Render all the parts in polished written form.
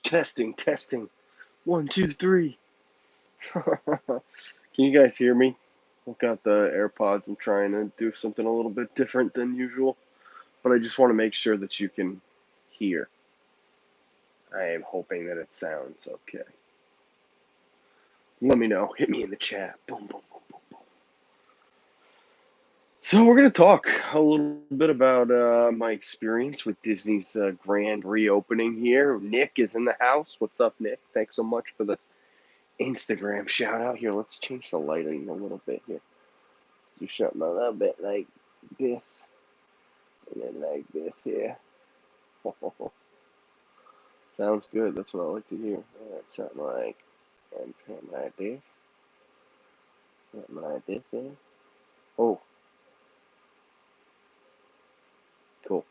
Testing, testing. 1, 2, 3. Can you guys hear me? I've got the AirPods. I'm trying to do something a little bit different than usual, but I just want to make sure that you can hear. I am hoping that it sounds okay. Let me know. Hit me in the chat. Boom, boom, boom, boom, boom. So we're going to talk a little bit about my experience with Disney's grand reopening here. Nick is in the house. What's up, Nick? Thanks so much for the Instagram shout out here. Let's change the lighting a little bit here. Do something a little bit like this, and then like this here. Sounds good. That's what I like to hear. All right, something like, and something like this, something like this here. Oh, cool.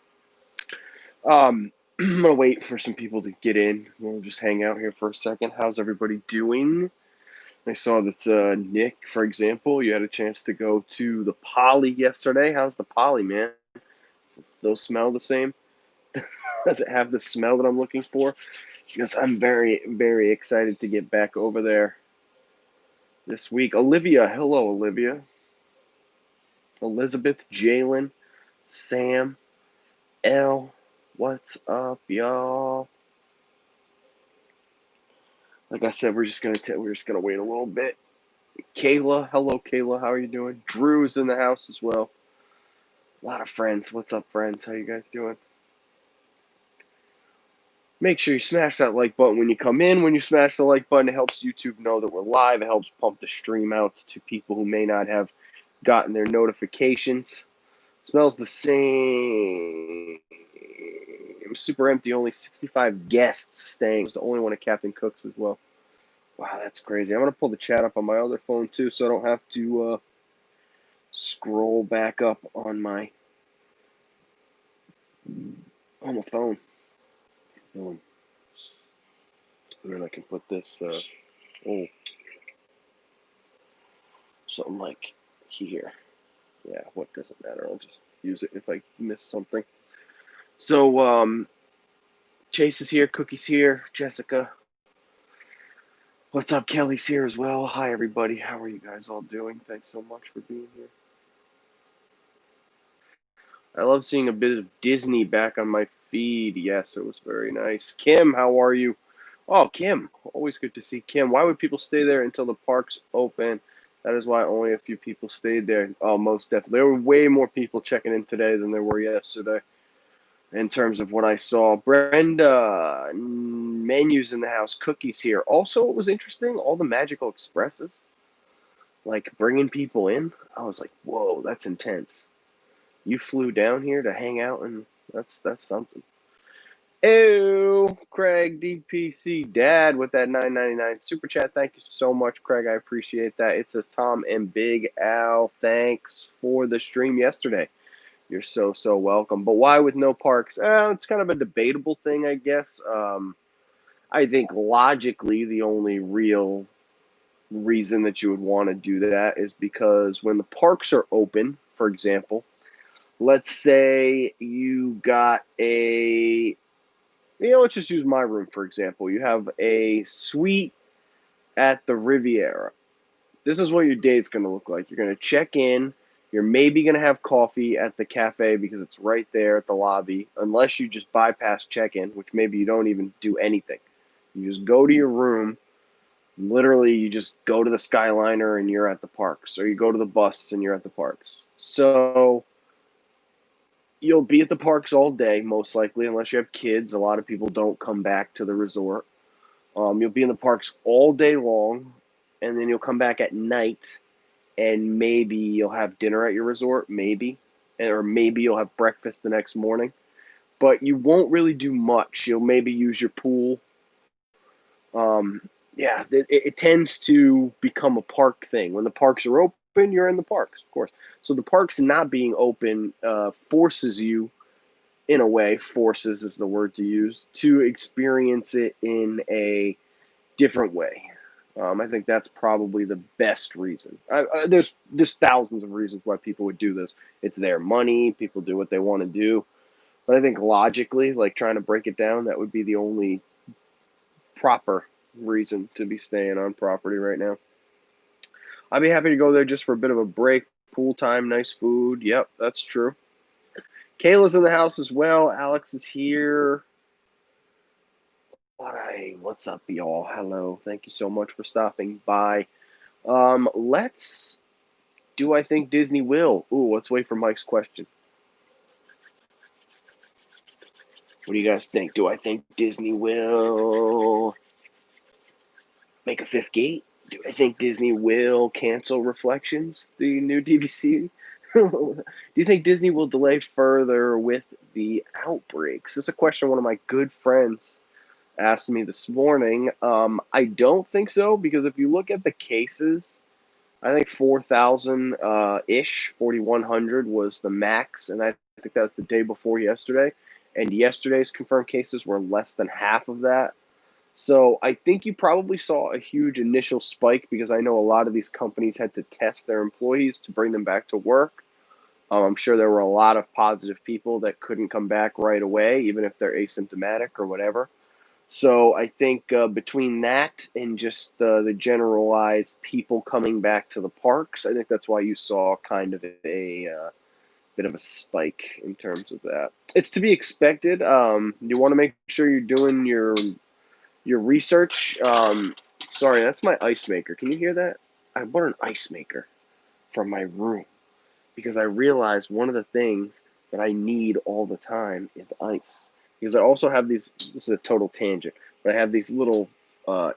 I'm gonna wait for some people to get in. We'll just hang out here for a second. How's everybody doing? I saw that Nick, for example, you had a chance to go to the Poly yesterday. How's the Poly, man? Does those smell the same? Does it have the smell that I'm looking for? Because I'm very, very excited to get back over there this week. Olivia, hello, Olivia. Elizabeth, Jalen, Sam, L, what's up, y'all? Like I said, we're just gonna wait a little bit. Kayla, hello, Kayla, how are you doing? Drew's in the house as well. A lot of friends. What's up, friends? How you guys doing? Make sure you smash that like button when you come in. When you smash the like button, it helps YouTube know that we're live. It helps pump the stream out to people who may not have gotten their notifications. Smells the same. Super empty. Only 65 guests staying. It was the only one at Captain Cook's as well. Wow, that's crazy. I'm going to pull the chat up on my other phone too, so I don't have to scroll back up on my phone. Boom. And then I can put this, something like here. Yeah, what doesn't matter. I'll just use it if I miss something. So, Chase is here, Cookie's here, Jessica. What's up? Kelly's here as well. Hi, everybody. How are you guys all doing? Thanks so much for being here. I love seeing a bit of Disney back on my feed. Yes, it was very nice. Kim, how are you? Oh, Kim. Always good to see Kim. Why would people stay there until the parks open? That is why only a few people stayed there. Oh, most definitely. There were way more people checking in today than there were yesterday in terms of what I saw. Brenda, menus in the house, Cookies here. Also, what was interesting, all the Magical Expresses, like bringing people in. I was like, whoa, that's intense. You flew down here to hang out, and that's something. Ew, Craig DPC Dad with that $9.99 super chat. Thank you so much, Craig. I appreciate that. It says Tom and Big Al. Thanks for the stream yesterday. You're so welcome. But why with no parks? It's kind of a debatable thing, I guess. I think logically the only real reason that you would want to do that is because when the parks are open, for example, let's say you got let's just use my room, for example. You have a suite at the Riviera. This is what your day's going to look like. You're going to check in. You're maybe going to have coffee at the cafe because it's right there at the lobby, unless you just bypass check-in, which maybe you don't even do anything. You just go to your room. Literally, you just go to the Skyliner and you're at the parks, or you go to the bus and you're at the parks. So you'll be at the parks all day, most likely, unless you have kids. A lot of people don't come back to the resort. You'll be in the parks all day long, and then you'll come back at night, and maybe you'll have dinner at your resort, maybe, or maybe you'll have breakfast the next morning. But you won't really do much. You'll maybe use your pool. Yeah, it tends to become a park thing. When the parks are open, you're in the parks, of course. So the parks not being open forces you, in a way, forces is the word to use, to experience it in a different way. I think that's probably the best reason. There's thousands of reasons why people would do this. It's their money. People do what they want to do. But I think logically, like trying to break it down, that would be the only proper reason to be staying on property right now. I'd be happy to go there just for a bit of a break. Pool time, nice food. Yep, that's true. Kayla's in the house as well. Alex is here. All right, what's up, y'all? Hello. Thank you so much for stopping by. Let's. Do I think Disney will? Ooh, let's wait for Mike's question. What do you guys think? Do I think Disney will make a fifth gate? Do I think Disney will cancel Reflections, the new DVC? Do you think Disney will delay further with the Outbreaks? This is a question one of my good friends asked me this morning. I don't think so, because if you look at the cases, I think 4,000 ish, 4,100 was the max, and I think that was the day before yesterday. And yesterday's confirmed cases were less than half of that. So I think you probably saw a huge initial spike, because I know a lot of these companies had to test their employees to bring them back to work. I'm sure there were a lot of positive people that couldn't come back right away, even if they're asymptomatic or whatever. So I think between that and just the generalized people coming back to the parks, I think that's why you saw kind of a bit of a spike in terms of that. It's to be expected. You want to make sure you're doing your research. Sorry, that's my ice maker. Can you hear that? I bought an ice maker from my room, because I realized one of the things that I need all the time is ice. Because I also have these, this is a total tangent, but I have these little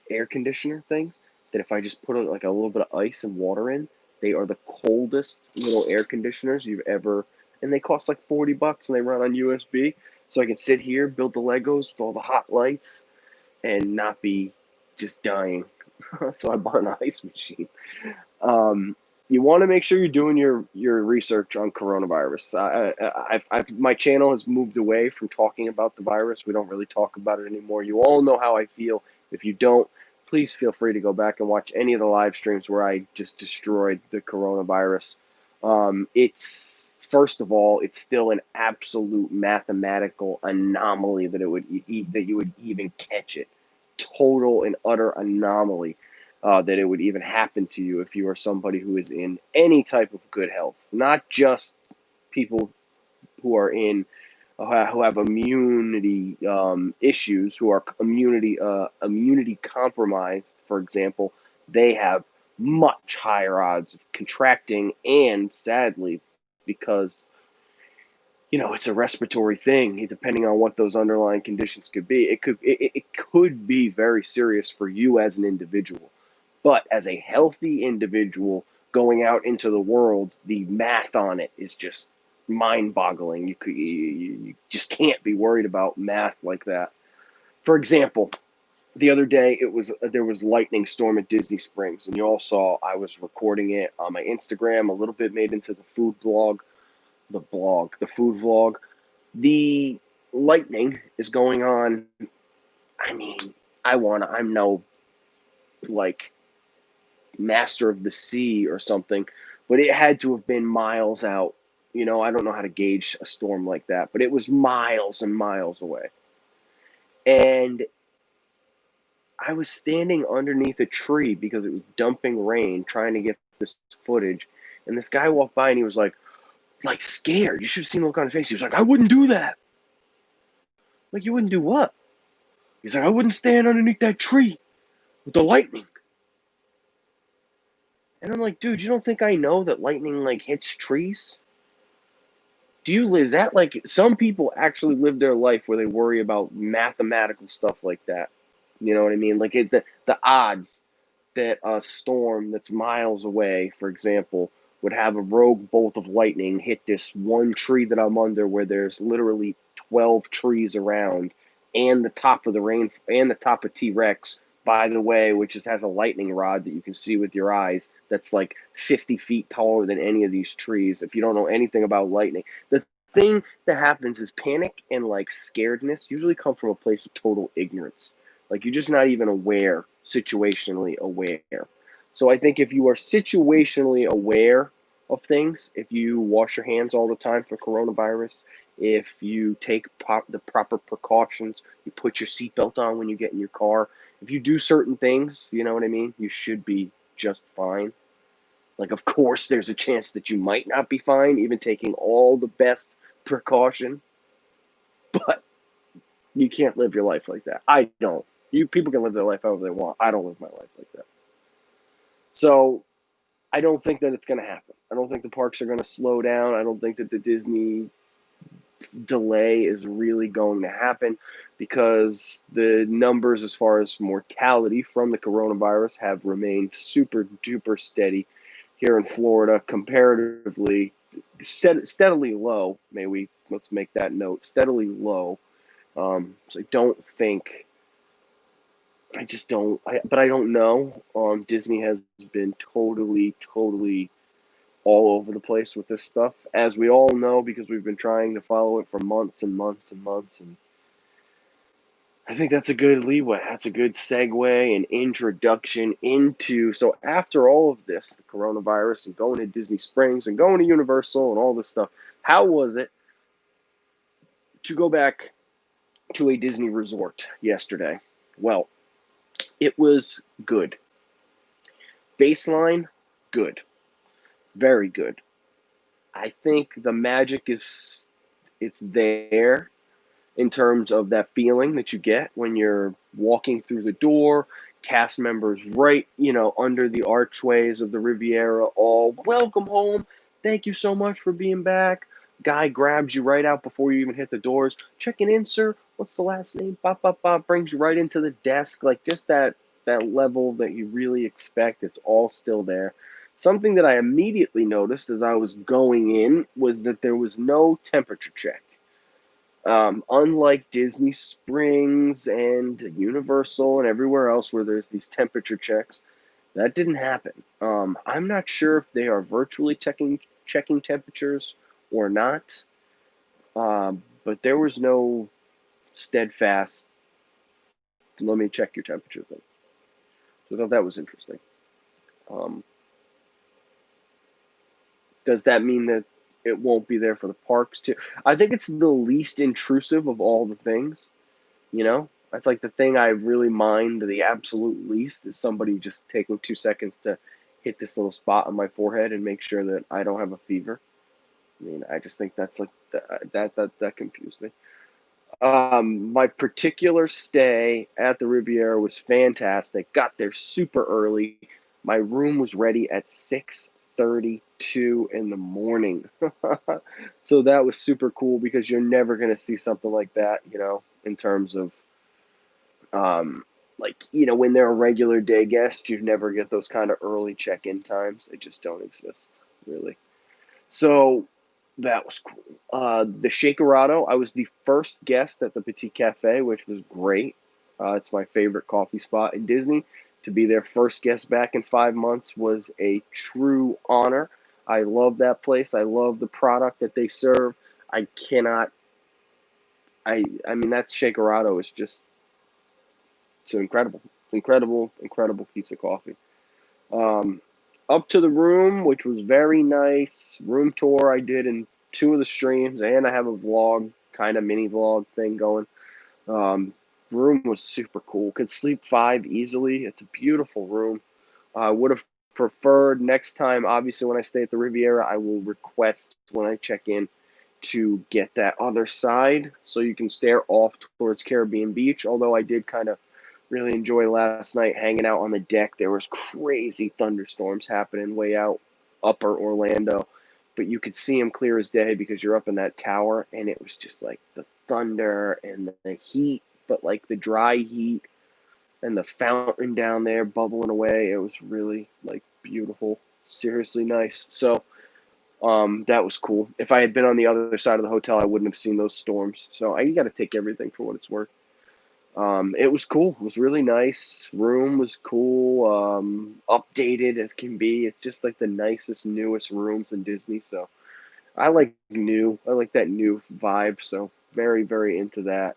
air conditioner things that if I just put like a little bit of ice and water in, they are the coldest little air conditioners you've ever, and they cost like 40 bucks and they run on USB. So I can sit here, build the Legos with all the hot lights and not be just dying. So I bought an ice machine. Um, you want to make sure you're doing your research on coronavirus. My channel has moved away from talking about the virus. We don't really talk about it anymore. You all know how I feel. If you don't, please feel free to go back and watch any of the live streams where I just destroyed the coronavirus. It's first of all, it's still an absolute mathematical anomaly that that you would even catch it. Total and utter anomaly that it would even happen to you if you are somebody who is in any type of good health, not just people who are in who have immunity issues, who are immunity compromised. For example, they have much higher odds of contracting, and sadly, because it's a respiratory thing. Depending on what those underlying conditions could be, it could be very serious for you as an individual. But as a healthy individual going out into the world, the math on it is just mind-boggling. You just can't be worried about math like that. For example, the other day there was lightning storm at Disney Springs, and you all saw I was recording it on my Instagram. A little bit made into the food vlog, the food vlog. The lightning is going on. I mean, I'm no like master of the sea or something, but it had to have been miles out. I don't know how to gauge a storm like that, but it was miles and miles away. And I was standing underneath a tree because it was dumping rain, trying to get this footage. And this guy walked by and he was like scared. You should have seen the look on his face. He was like, "I wouldn't do that." Like, you wouldn't do what? He's like, "I wouldn't stand underneath that tree with the lightning." And I'm like, "Dude, you don't think I know that lightning like hits trees? Is that like some people actually live their life where they worry about mathematical stuff like that? You know what I mean? Like the odds that a storm that's miles away, for example, would have a rogue bolt of lightning hit this one tree that I'm under, where there's literally 12 trees around, and the top of T-Rex, by the way, which just has a lightning rod that you can see with your eyes, that's like 50 feet taller than any of these trees. If you don't know anything about lightning, the thing that happens is panic and like scaredness usually come from a place of total ignorance. Like, you're just not even aware, situationally aware. So I think if you are situationally aware of things, if you wash your hands all the time for coronavirus, if you take the proper precautions, you put your seatbelt on when you get in your car. If you do certain things, you know what I mean, you should be just fine. Like, of course, there's a chance that you might not be fine, even taking all the best precaution, but you can't live your life like that. I don't. You people can live their life however they want. I don't live my life like that. So I don't think that it's going to happen. I don't think the parks are going to slow down. I don't think that the Disney delay is really going to happen because the numbers as far as mortality from the coronavirus have remained super duper steady here in Florida, comparatively steadily low. Let's make that note, steadily low. So I don't think, I just don't, but I don't know. Disney has been totally all over the place with this stuff, as we all know, because we've been trying to follow it for months and months and months. And I think that's a good leeway. That's a good segue and introduction into. So after all of this, the coronavirus and going to Disney Springs and going to Universal and all this stuff, how was it to go back to a Disney resort yesterday? Well, it was good. Baseline, good. Very good. I think the magic is it's there in terms of that feeling that you get when you're walking through the door, cast members right, under the archways of the Riviera, all welcome home. Thank you so much for being back. Guy grabs you right out before you even hit the doors. Checking in, sir. What's the last name? Bop, bop, bop. Brings you right into the desk. Like, just that level that you really expect. It's all still there. Something that I immediately noticed as I was going in was that there was no temperature check. Unlike Disney Springs and Universal and everywhere else where there's these temperature checks, that didn't happen. I'm not sure if they are virtually checking temperatures or not, but there was no steadfast, let me check your temperature thing. So I thought that was interesting. Um, does that mean that it won't be there for the parks too? I think it's the least intrusive of all the things. That's like the thing I really mind the absolute least is somebody just taking 2 seconds to hit this little spot on my forehead and make sure that I don't have a fever. I mean, I just think that's like that confused me. My particular stay at the Riviera was fantastic. Got there super early. My room was ready at 6:32 in the morning. So that was super cool because you're never going to see something like that, in terms of when they're a regular day guest, you never get those kind of early check-in times. They just don't exist, really. So that was cool. The Shakerado, I was the first guest at the Petit Cafe, which was great. It's my favorite coffee spot in Disney. To be their first guest back in 5 months was a true honor. I love that place. I love the product that they serve. I cannot. I mean, that Shakerado is just it's incredible piece of coffee. Um, Up to the room, which was very nice. Room tour I did in two of the streams, and I have a vlog, kind of mini vlog thing going. Um, Room was super cool. Could sleep 5 easily. It's a beautiful room. I would have preferred next time, obviously, when I stay at the Riviera, I will request when I check in to get that other side so you can stare off towards Caribbean Beach. Although I did kind of really enjoy last night hanging out on the deck. There was crazy thunderstorms happening way out upper Orlando, but you could see them clear as day because you're up in that tower, and it was just like the thunder and the heat, but like the dry heat and the fountain down there bubbling away. It was really like beautiful, seriously nice. So that was cool. If I had been on the other side of the hotel, I wouldn't have seen those storms. So you got to take everything for what it's worth. It was cool. It was really nice. Room was cool. Updated as can be. It's just like the nicest, newest rooms in Disney. So I like new. I like that new vibe. So very, very into that.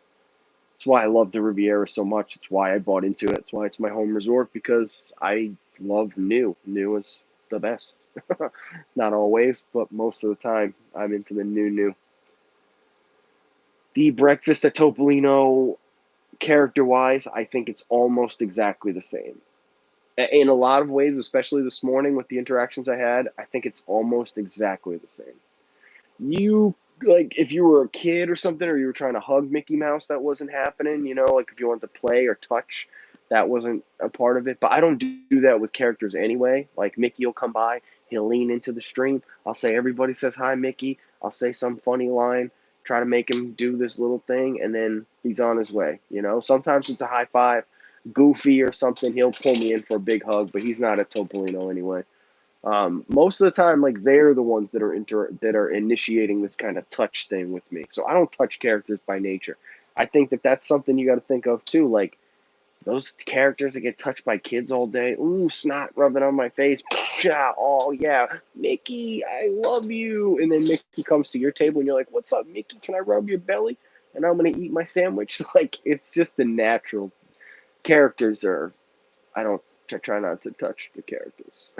It's why I love the Riviera so much. It's why I bought into it. It's why it's my home resort because I love new. New is the best. Not always, but most of the time, I'm into the new. The breakfast at Topolino, character-wise, I think it's almost exactly the same. In a lot of ways, especially this morning with the interactions I had, I think it's almost exactly the same. You like if you were a kid or something, or you were trying to hug Mickey Mouse, that wasn't happening. Like if you wanted to play or touch, that wasn't a part of it. But I don't do that with characters anyway. Like Mickey will come by, he'll lean into the stream. I'll say everybody says hi, Mickey. I'll say some funny line, try to make him do this little thing, and then he's on his way. Sometimes it's a high five. Goofy or something, he'll pull me in for a big hug, but he's not at Topolino anyway. Most of the time, like they're the ones that are initiating this kind of touch thing with me. So I don't touch characters by nature. I think that that's something you got to think of too. Like those characters that get touched by kids all day. Ooh, snot rubbing on my face. Oh yeah, Mickey, I love you. And then Mickey comes to your table and you're like, "What's up, Mickey? Can I rub your belly?" And I'm gonna eat my sandwich. Like it's just the natural characters are. I don't try not to touch the characters.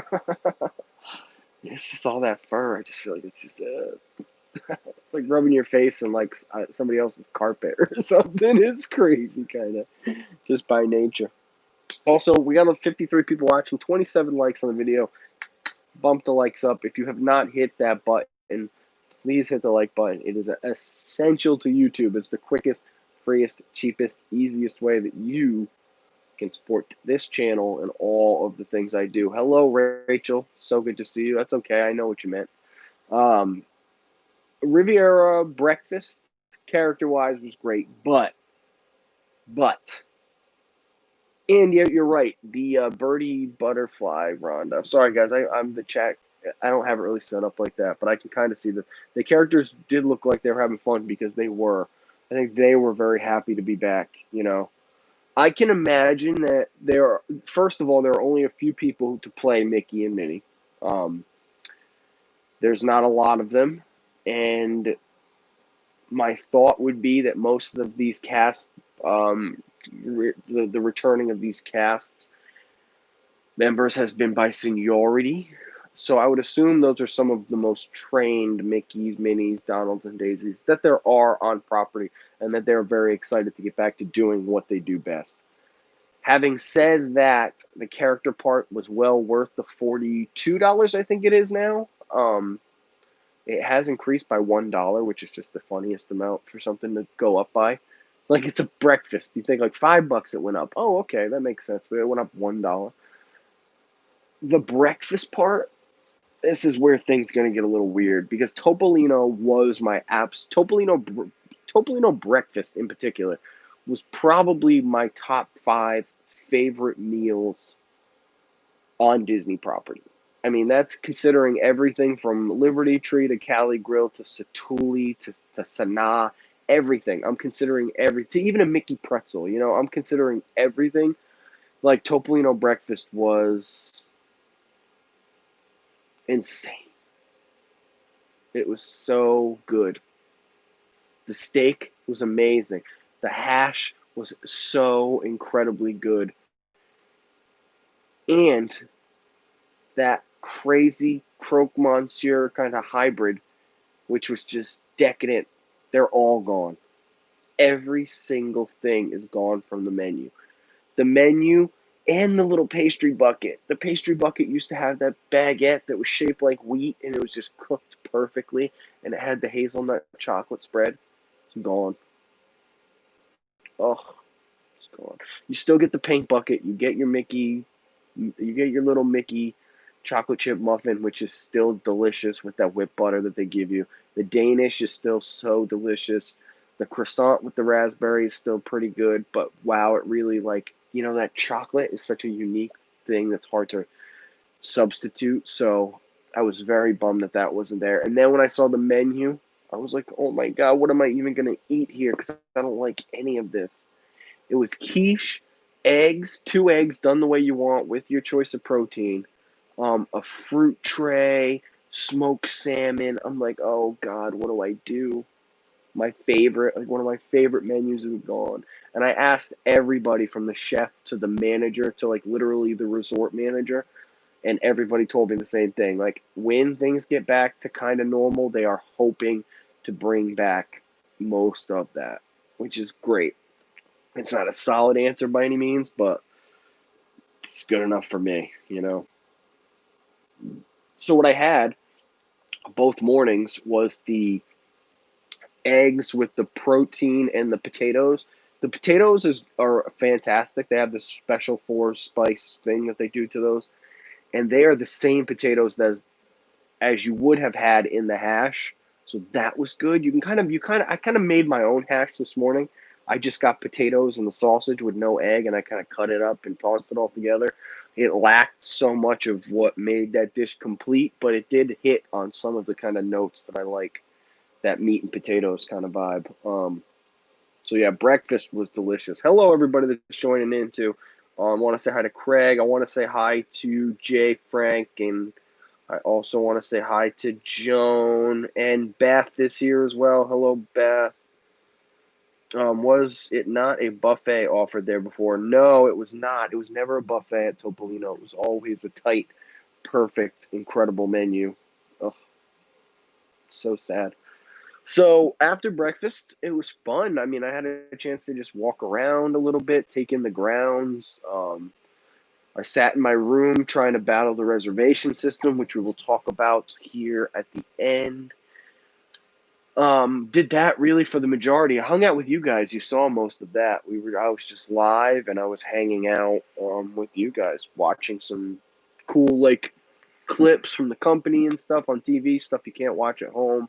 It's just all that fur. I just feel like it's just it's like rubbing your face in like somebody else's carpet or something. It's crazy, kind of, just by nature. Also, we got 53 people watching, 27 likes on the video. Bump the likes up. If you have not hit that button, please hit the like button. It is essential to YouTube. It's the quickest, freest, cheapest, easiest way that you can support this channel and all of the things I do. Hello, Rachel. So good to see you. That's okay. I know what you meant. Um, Riviera breakfast, character-wise, was great, but, and you're right. The birdie butterfly Rhonda. Sorry, guys. I'm the chat. I don't have it really set up like that, but I can kind of see the characters did look like they were having fun because they were. I think they were very happy to be back. I can imagine that first of all, there are only a few people to play Mickey and Minnie. Um, there's not a lot of them, and my thought would be that most of these casts, the returning of these casts members has been by seniority. So I would assume those are some of the most trained Mickeys, Minnies, Donalds, and Daisies that there are on property, and that they're very excited to get back to doing what they do best. Having said that, the character part was well worth the $42, I think it is now. It has increased by $1, which is just the funniest amount for something to go up by. Like it's a breakfast. You think like $5 it went up. Oh, okay, that makes sense. But it went up $1. The breakfast part, this is where things gonna get a little weird because Topolino was my apps. Topolino breakfast in particular was probably my top 5 favorite meals on Disney property. I mean, that's considering everything from Liberty Tree to Cali Grill to Satuli to Sanaa, everything. I'm considering everything, even a Mickey pretzel. I'm considering everything. Like Topolino breakfast was insane. It was so good. The steak was amazing. The hash was so incredibly good. And that crazy croque monsieur kind of hybrid, which was just decadent, they're all gone. Every single thing is gone from the menu. The menu and the little pastry bucket. The pastry bucket used to have that baguette that was shaped like wheat and it was just cooked perfectly and it had the hazelnut chocolate spread. It's gone. Oh, it's gone. You still get the pink bucket. You get your Mickey. You get your little Mickey chocolate chip muffin, which is still delicious with that whipped butter that they give you. The Danish is still so delicious. The croissant with the raspberry is still pretty good, but wow, it really that chocolate is such a unique thing that's hard to substitute. So I was very bummed that that wasn't there. And then when I saw the menu, I was like, oh my God, what am I even going to eat here? Because I don't like any of this. It was quiche, eggs, 2 eggs done the way you want with your choice of protein, a fruit tray, smoked salmon. I'm like, oh God, what do I do? One of my favorite menus is gone. And I asked everybody from the chef to the manager to like literally the resort manager, and everybody told me the same thing. Like when things get back to kind of normal, they are hoping to bring back most of that, which is great. It's not a solid answer by any means, but it's good enough for me, you know. So what I had both mornings was the eggs with the protein and the potatoes. The potatoes are fantastic. They have this special four spice thing that they do to those, and they are the same potatoes as you would have had in the hash. So that was good. I kind of made my own hash this morning. I just got potatoes and the sausage with no egg, and I kind of cut it up and tossed it all together. It lacked so much of what made that dish complete, but it did hit on some of the kind of notes that I like, that meat and potatoes kind of vibe. So yeah, breakfast was delicious. Hello, everybody that's joining in too. I want to say hi to Craig. I want to say hi to Jay, Frank, and I also want to say hi to Joan, and Beth is here as well. Hello, Beth. Was it not a buffet offered there before? No, it was not. It was never a buffet at Topolino. It was always a tight, perfect, incredible menu. Ugh, so sad. So after breakfast, it was fun. I mean, I had a chance to just walk around a little bit, take in the grounds. I sat in my room trying to battle the reservation system, which we will talk about here at the end. Did that really for the majority. I hung out with you guys. You saw most of that. I was just live and I was hanging out with you guys, watching some cool like clips from the company and stuff on TV, stuff you can't watch at home.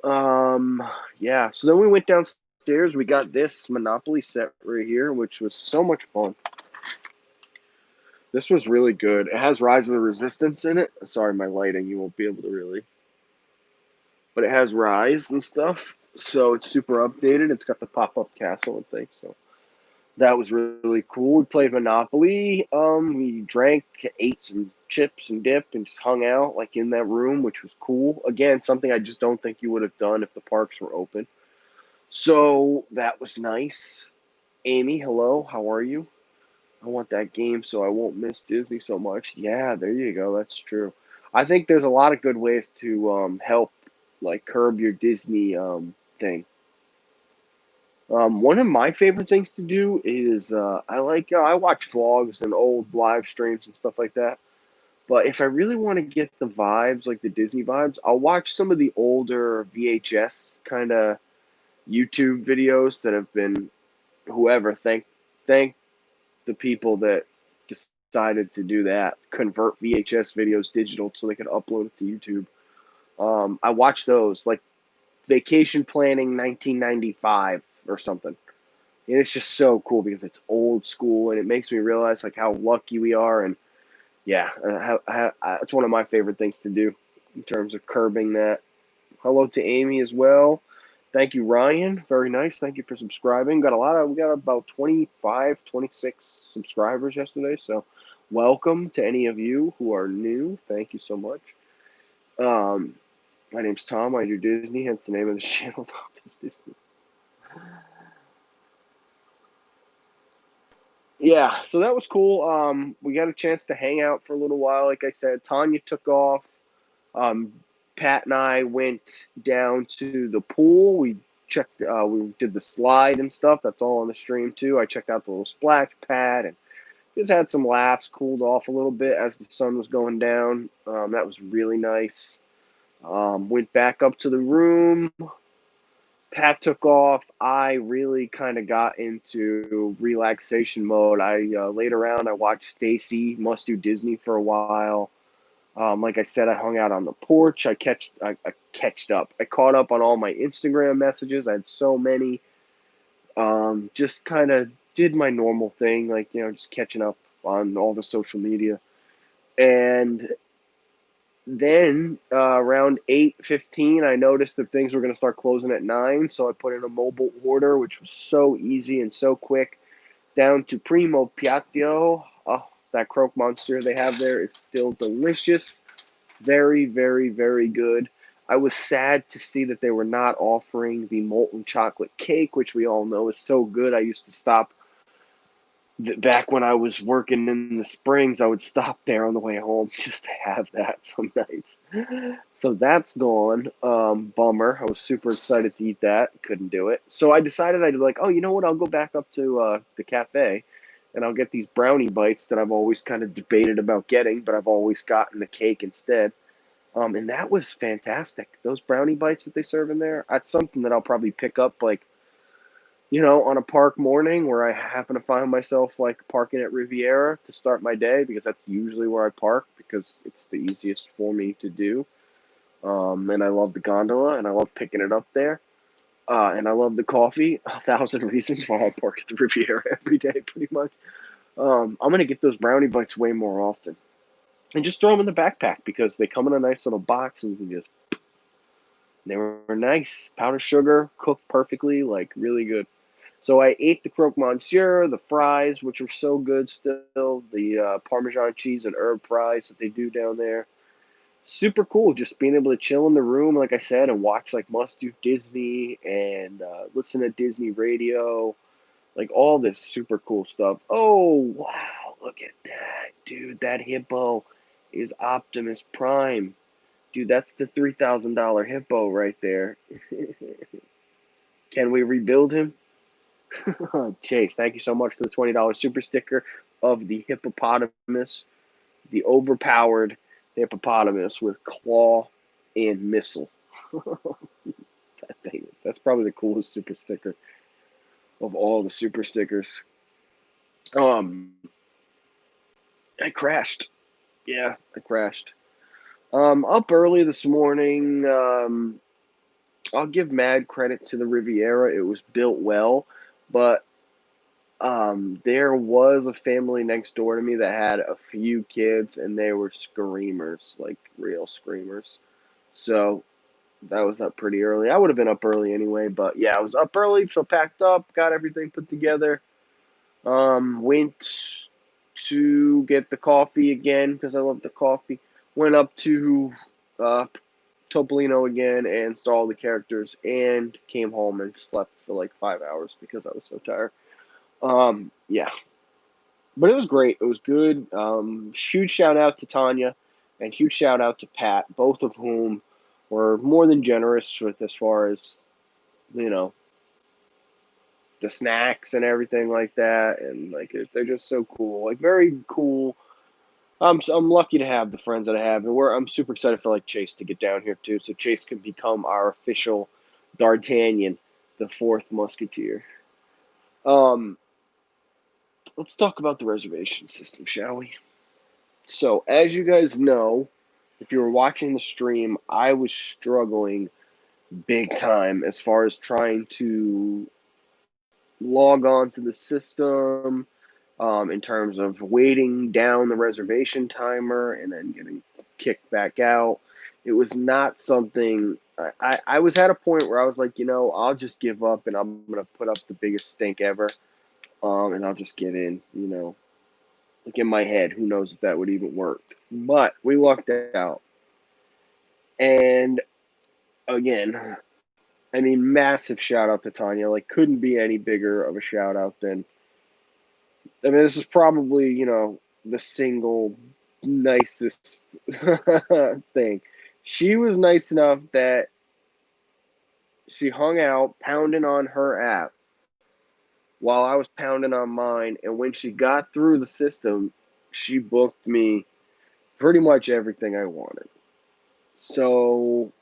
Um, yeah. So then we went downstairs. We got this Monopoly set right here, which was so much fun. This was really good. It has Rise of the Resistance in it. Sorry, my lighting, you won't be able to really. But it has Rise and stuff. So it's super updated. It's got the pop-up castle and things. So that was really cool. We played Monopoly. We drank, ate some chips and dip, and just hung out like in that room, which was cool. Again, something I just don't think you would have done if the parks were open. So that was nice. Amy, hello. How are you? I want that game so I won't miss Disney so much. Yeah, there you go. That's true. I think there's a lot of good ways to help, like curb your Disney thing. One of my favorite things to do is I watch vlogs and old live streams and stuff like that. But if I really want to get the vibes, like the Disney vibes, I'll watch some of the older VHS kind of YouTube videos that have been whoever thank the people that decided to do that, convert VHS videos digital so they could upload it to YouTube. I watch those like Vacation Planning 1995 or something. And it's just so cool because it's old school and it makes me realize like how lucky we are. And yeah, it's one of my favorite things to do in terms of curbing that. Hello to Amy as well. Thank you, Ryan. Very nice. Thank you for subscribing. We got about 25, 26 subscribers yesterday. So welcome to any of you who are new. Thank you so much. My name's Tom. I do Disney, hence the name of the channel, Tom Does Disney. Yeah, so that was cool. We got a chance to hang out for a little while. Like I said, Tanya took off. Um, Pat and I went down to the pool. We did the slide and stuff. That's all on the stream too. I checked out the little splash pad and just had some laughs, cooled off a little bit as the sun was going down. That was really nice. Went back up to the room. Pat took off. I really kind of got into relaxation mode. I laid around. I watched Stacy Must Do Disney for a while. Like I said, I hung out on the porch. I catched up. I caught up on all my Instagram messages. I had so many. Just kind of did my normal thing, like just catching up on all the social media. And then around 8:15, I noticed that things were going to start closing at 9, so I put in a mobile order, which was so easy and so quick. Down to Primo Piatto. Oh, that croque monster they have there is still delicious. Very, very, very good. I was sad to see that they were not offering the molten chocolate cake, which we all know is so good. I used to stop back when I was working in the Springs, I would stop there on the way home just to have that some nights. So that's gone. Bummer. I was super excited to eat that. Couldn't do it. So I decided I'd be like, oh, you know what? I'll go back up to the cafe and I'll get these brownie bites that I've always kind of debated about getting, but I've always gotten the cake instead. And that was fantastic. Those brownie bites that they serve in there, that's something that I'll probably pick up like, on a park morning where I happen to find myself like parking at Riviera to start my day because that's usually where I park because it's the easiest for me to do. And I love the gondola and I love picking it up there. And I love the coffee. A thousand reasons why I park at the Riviera every day, pretty much. I'm gonna get those brownie bites way more often, and just throw them in the backpack because they come in a nice little box and you can just. They were nice, powdered sugar, cooked perfectly, like really good. So I ate the croque monsieur, the fries, which are so good still, the Parmesan cheese and herb fries that they do down there. Super cool, just being able to chill in the room, like I said, and watch like Must Do Disney and listen to Disney radio, like all this super cool stuff. Oh, wow, look at that, dude. That hippo is Optimus Prime. Dude, that's the $3,000 hippo right there. Can we rebuild him? Chase, thank you so much for the $20 super sticker of the hippopotamus, the overpowered hippopotamus with claw and missile. That thing, that's probably the coolest super sticker of all the super stickers. Um, I crashed. Yeah, I crashed. Up early this morning. I'll give mad credit to the Riviera. It was built well, but there was a family next door to me that had a few kids, and they were screamers, like real screamers. So that was up pretty early. I would have been up early anyway, but yeah, I was up early, so packed up, got everything put together. Went to get the coffee again because I love the coffee. Went up to uh, Topolino again and saw all the characters, and came home and slept for like 5 hours because I was so tired. Yeah, but it was great. It was good. Huge shout out to Tanya, and huge shout out to Pat, both of whom were more than generous with as far as you know the snacks and everything like that, and like they're just so cool, like very cool. I'm lucky to have the friends that I have, and I'm super excited for like Chase to get down here too, so Chase can become our official D'Artagnan, the fourth Musketeer. Um, let's talk about the reservation system, shall we? So, as you guys know, if you were watching the stream, I was struggling big time as far as trying to log on to the system, in terms of waiting down the reservation timer and then getting kicked back out. It was not something. I was at a point where I was like, I'll just give up and I'm gonna put up the biggest stink ever, and I'll just get in. Like in my head, who knows if that would even work? But we lucked out, and again, I mean, massive shout out to Tanya. Like, couldn't be any bigger of a shout out than. I mean, this is probably the single nicest thing. She was nice enough that she hung out pounding on her app while I was pounding on mine, and when she got through the system, she booked me pretty much everything I wanted. So,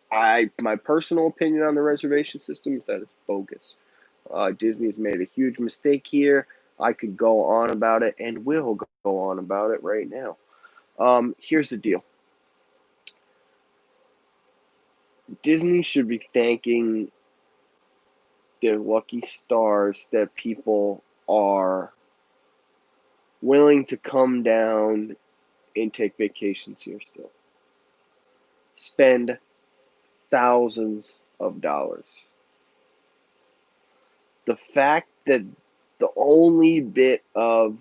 my personal opinion on the reservation system is that it's bogus. Disney's made a huge mistake here. I could go on about it and will go on about it right now. Here's the deal. Disney should be thanking their lucky stars that people are willing to come down and take vacations here still. Spend thousands of dollars. The fact that the only bit of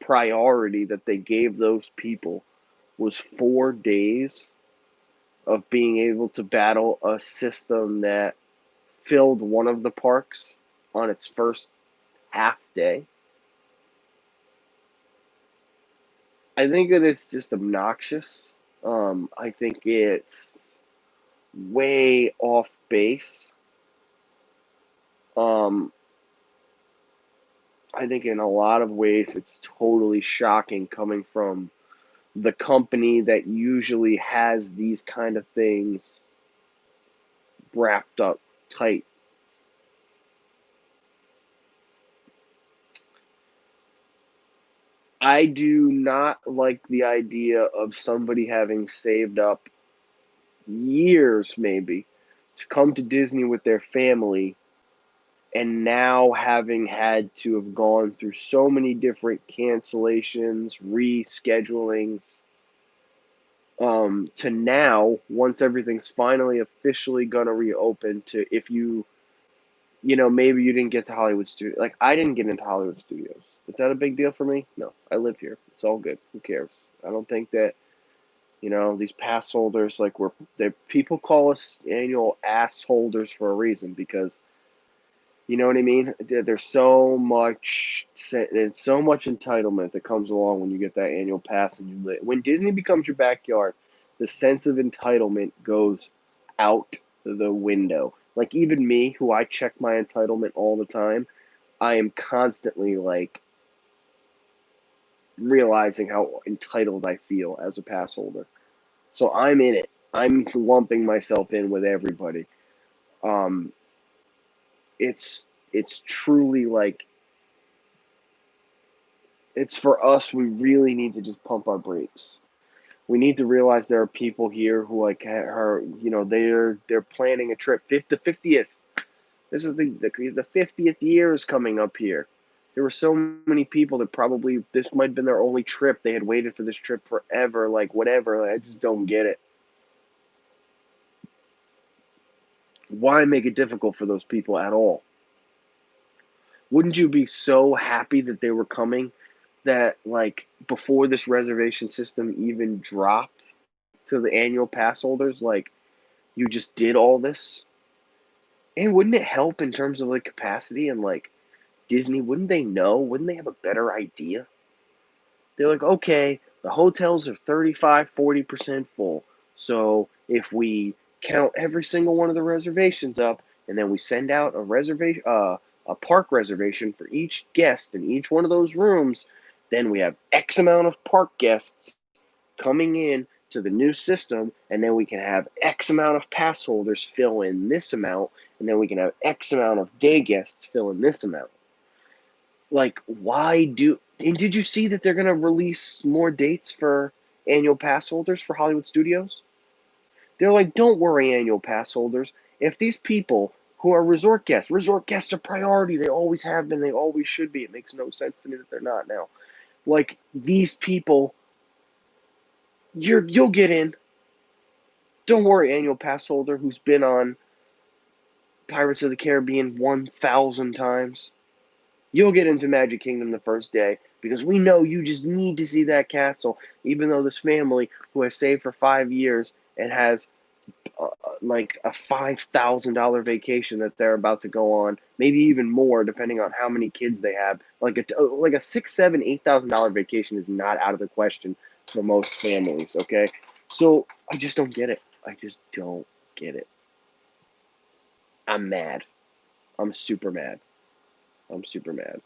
priority that they gave those people was 4 days of being able to battle a system that filled one of the parks on its first half day. I think that it's just obnoxious. I think it's way off base. Um, I think in a lot of ways it's totally shocking coming from the company that usually has these kind of things wrapped up tight. I do not like the idea of somebody having saved up years, maybe, to come to Disney with their family and now having had to have gone through so many different cancellations, reschedulings, to now, once everything's finally officially gonna reopen, to if maybe you didn't get to Hollywood Studios. Like, I didn't get into Hollywood Studios. Is that a big deal for me? No, I live here. It's all good. Who cares? I don't think that, these pass holders, like, people call us annual ass holders for a reason because, you know what I mean? There's so much entitlement that comes along when you get that annual pass and when Disney becomes your backyard, the sense of entitlement goes out the window. Like, even me, who I check my entitlement all the time, I am constantly like realizing how entitled I feel as a pass holder. So I'm in it. I'm lumping myself in with everybody. Um, it's truly like it's for us. We really need to just pump our brakes. We need to realize there are people here who like are they're planning a trip. The 50th. This is the 50th year is coming up here. There were so many people that probably this might have been their only trip. They had waited for this trip forever. Like, whatever. Like, I just don't get it. Why make it difficult for those people at all? Wouldn't you be so happy that they were coming that, like, before this reservation system even dropped to the annual pass holders, like, you just did all this? And wouldn't it help in terms of like capacity and like Disney? Wouldn't they know? Wouldn't they have a better idea? They're like, okay, the hotels are 35, 40% full. So if we count every single one of the reservations up and then we send out a park reservation for each guest in each one of those rooms, then we have X amount of park guests coming in to the new system, and then we can have X amount of pass holders fill in this amount, and then we can have X amount of day guests fill in this amount. Like, and did you see that they're going to release more dates for annual pass holders for Hollywood Studios? They're like, don't worry, annual pass holders. If these people who are resort guests are priority. They always have been. They always should be. It makes no sense to me that they're not now. Like, these people, you'll get in. Don't worry, annual pass holder who's been on Pirates of the Caribbean 1,000 times. You'll get into Magic Kingdom the first day because we know you just need to see that castle, even though this family who has saved for 5 years and has like a $5,000 vacation that they're about to go on, maybe even more depending on how many kids they have. Like a six, seven, $8,000 vacation is not out of the question for most families. Okay, so I just don't get it. I just don't get it. I'm mad. I'm super mad. I'm super mad.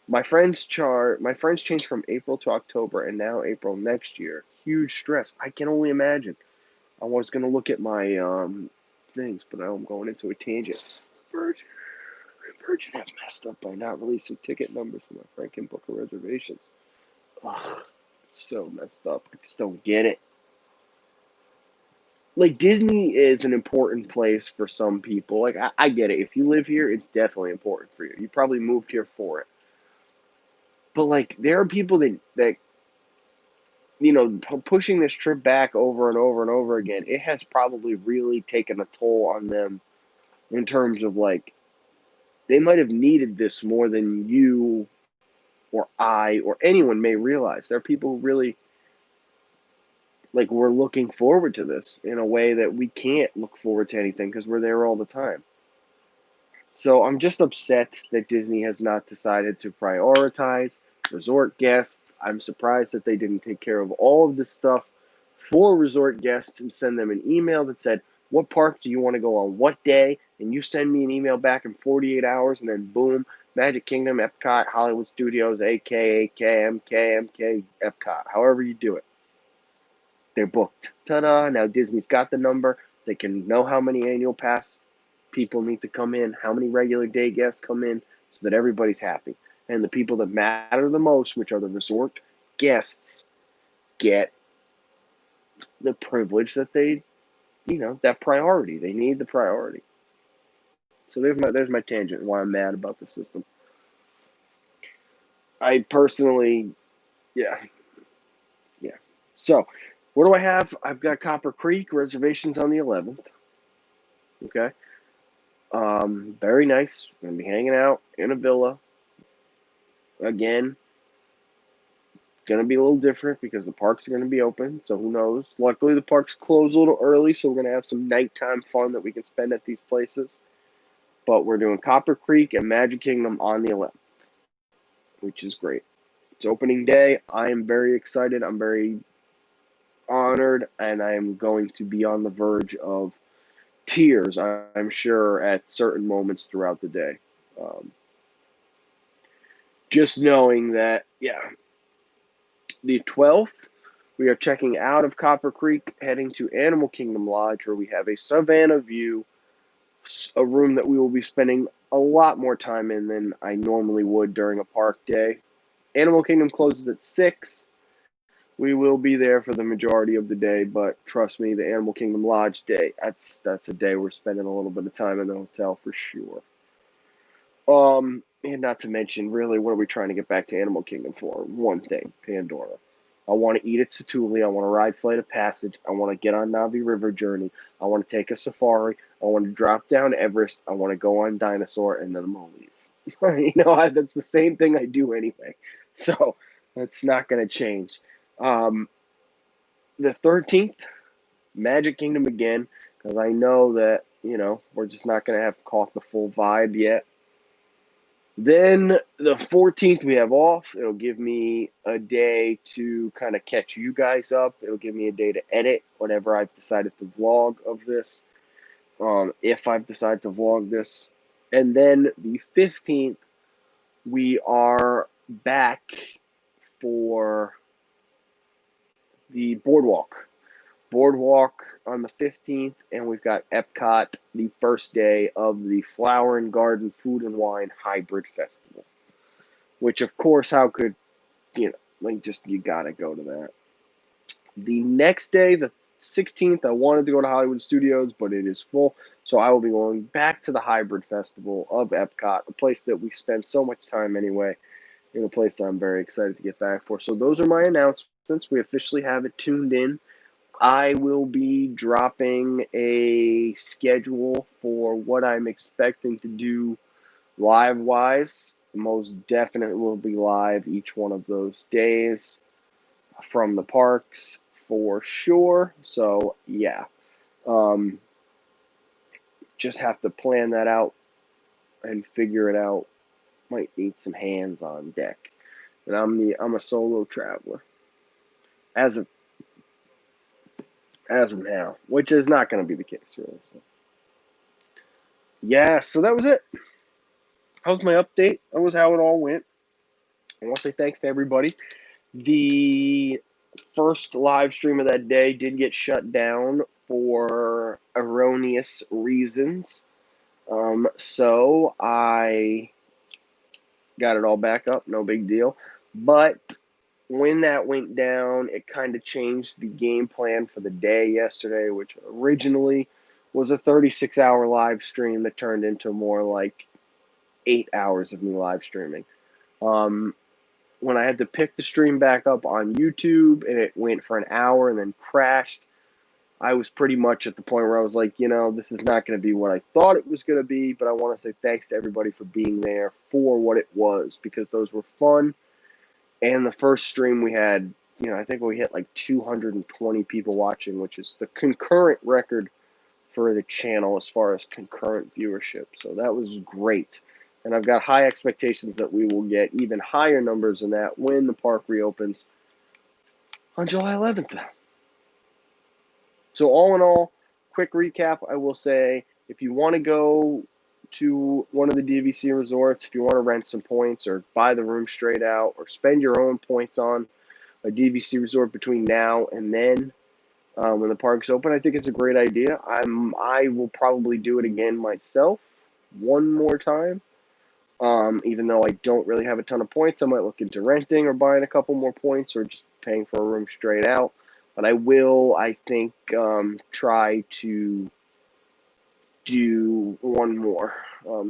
My friends changed from April to October and now April next year. Huge stress. I can only imagine. I was gonna look at my things, but I'm going into a tangent. Virgin Virgin have messed up by not releasing ticket numbers for my Franken Booker reservations. Ugh, so messed up. I just don't get it. Like, Disney is an important place for some people. Like, I get it. If you live here, it's definitely important for you. You probably moved here for it. But like, there are people that pushing this trip back over and over and over again. It has probably really taken a toll on them in terms of like they might have needed this more than you or I or anyone may realize. There are people who really like we're looking forward to this in a way that we can't look forward to anything because we're there all the time. So I'm just upset that Disney has not decided to prioritize resort guests. I'm surprised that they didn't take care of all of this stuff for resort guests and send them an email that said, what park do you want to go on what day? And you send me an email back in 48 hours, and then boom, Magic Kingdom, Epcot, Hollywood Studios, AK, MK, Epcot, however you do it. They're booked. Ta-da! Now Disney's got the number. They can know how many annual pass people need to come in, how many regular day guests come in, so that everybody's happy. And the people that matter the most, which are the resort guests, get the privilege that they, that priority. They need the priority. So there's my tangent why I'm mad about the system. I personally, yeah, yeah. So, what do I have? I've got Copper Creek reservations on the 11th. Okay. Very nice. Gonna be hanging out in a villa again. Gonna be a little different because the parks are gonna be open, so who knows? Luckily, the parks close a little early, so we're gonna have some nighttime fun that we can spend at these places. But we're doing Copper Creek and Magic Kingdom on the 11th, which is great. It's opening day. I am very excited. I'm very honored, and I am going to be on the verge of tears, I'm sure, at certain moments throughout the day. Um, just knowing that, yeah, the 12th, we are checking out of Copper Creek, heading to Animal Kingdom Lodge, where we have a Savannah view, a room that we will be spending a lot more time in than I normally would during a park day. Animal Kingdom closes at 6. We will be there for the majority of the day, but trust me, the Animal Kingdom Lodge day, that's a day we're spending a little bit of time in the hotel for sure. And not to mention, really, what are we trying to get back to Animal Kingdom for? One thing, Pandora. I want to eat at Satuli. I want to ride Flight of Passage. I want to get on Navi River Journey. I want to take a safari. I want to drop down Everest. I want to go on Dinosaur, and then I'm going to leave. That's the same thing I do anyway. So that's not going to change. Um, the 13th, Magic Kingdom again, because I know that, we're just not going to have caught the full vibe yet. Then the 14th we have off. It'll give me a day to kind of catch you guys up. It'll give me a day to edit whenever I've decided to vlog of this. If I've decided to vlog this. And then the 15th, we are back for the boardwalk. Boardwalk on the 15th, and we've got Epcot the first day of the Flower and Garden Food and Wine Hybrid Festival. Which, of course, how could, you gotta go to that. The next day, the 16th, I wanted to go to Hollywood Studios, but it is full. So I will be going back to the Hybrid Festival of Epcot, a place that we spend so much time anyway, and a place that I'm very excited to get back for. So those are my announcements. We officially have it tuned in. I will be dropping a schedule for what I'm expecting to do live-wise. Most definitely will be live each one of those days from the parks for sure. So, yeah. Um, just have to plan that out and figure it out. Might need some hands on deck. And I'm a solo traveler. As of now, which is not going to be the case, really. So. Yeah, so that was it. That was my update. That was how it all went. I want to say thanks to everybody. The first live stream of that day did get shut down for erroneous reasons. So I got it all back up, no big deal. But when that went down, it kind of changed the game plan for the day yesterday, which originally was a 36-hour live stream that turned into more like 8 hours of me live streaming. When I had to pick the stream back up on YouTube and it went for an hour and then crashed, I was pretty much at the point where I was like, this is not going to be what I thought it was going to be, but I want to say thanks to everybody for being there for what it was, because those were fun. And the first stream we had, I think we hit like 220 people watching, which is the concurrent record for the channel as far as concurrent viewership. So that was great. And I've got high expectations that we will get even higher numbers than that when the park reopens on July 11th. So all in all, quick recap, I will say, if you want to go to one of the DVC resorts, if you want to rent some points or buy the room straight out or spend your own points on a DVC resort between now and then, when the park's open, I think it's a great idea. I will probably do it again myself one more time. Even though I don't really have a ton of points, I might look into renting or buying a couple more points or just paying for a room straight out. But I will, I think, try to do one more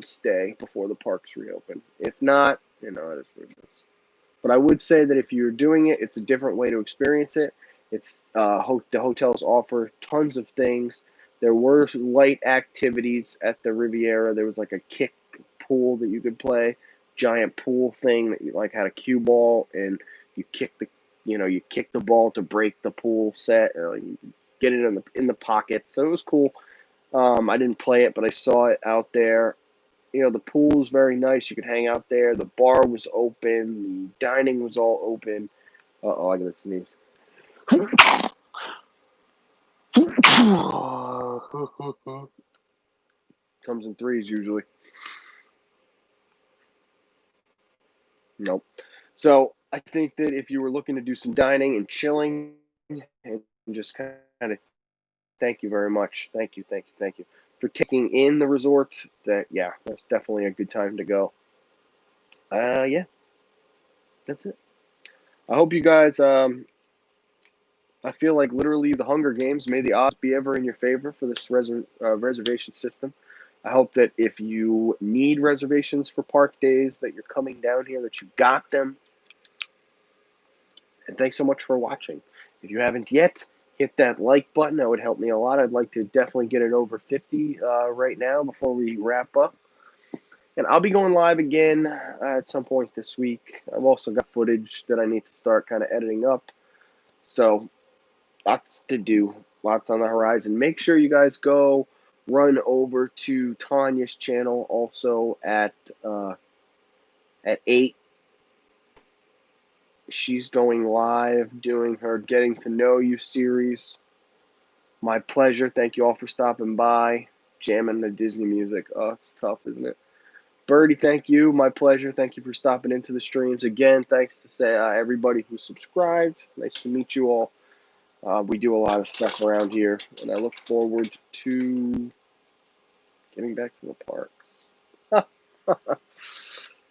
stay before the parks reopen. If not, it is what it is. But I would say that if you're doing it, it's a different way to experience it. It's the hotels offer tons of things. There were light activities at the Riviera. There was like a kick pool that you could play, giant pool thing that you like had a cue ball, and you kick the ball to break the pool set, or you get it in the pocket. So it was cool. I didn't play it, but I saw it out there. The pool was very nice. You could hang out there. The bar was open. The dining was all open. Uh-oh, I gotta sneeze. Comes in threes usually. Nope. So I think that if you were looking to do some dining and chilling and just kind of, thank you very much. Thank you for taking in the resort. That's definitely a good time to go. Yeah, that's it. I hope you guys. I feel like literally the Hunger Games. May the odds be ever in your favor for this reservation system. I hope that if you need reservations for park days, that you're coming down here, that you got them. And thanks so much for watching. If you haven't yet, hit that like button. That would help me a lot. I'd like to definitely get it over 50 right now before we wrap up. And I'll be going live again at some point this week. I've also got footage that I need to start kind of editing up. So lots to do, lots on the horizon. Make sure you guys go run over to Tanya's channel also at 8. She's going live doing her Getting to Know You series. My pleasure. Thank you all for stopping by, jamming the Disney music. Oh, it's tough, isn't it? Birdie, thank you. My pleasure. Thank you for stopping into the streams. Again, thanks to say everybody who subscribed. Nice to meet you all. We do a lot of stuff around here, and I look forward to getting back to the parks.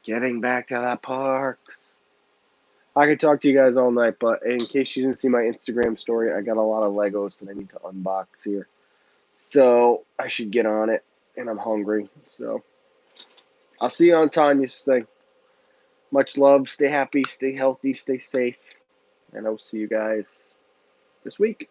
Getting back to the parks. I could talk to you guys all night, but in case you didn't see my Instagram story, I got a lot of Legos that I need to unbox here. So I should get on it, and I'm hungry. So I'll see you on Tanya's thing. Much love. Stay happy, stay healthy, stay safe, and I'll see you guys this week.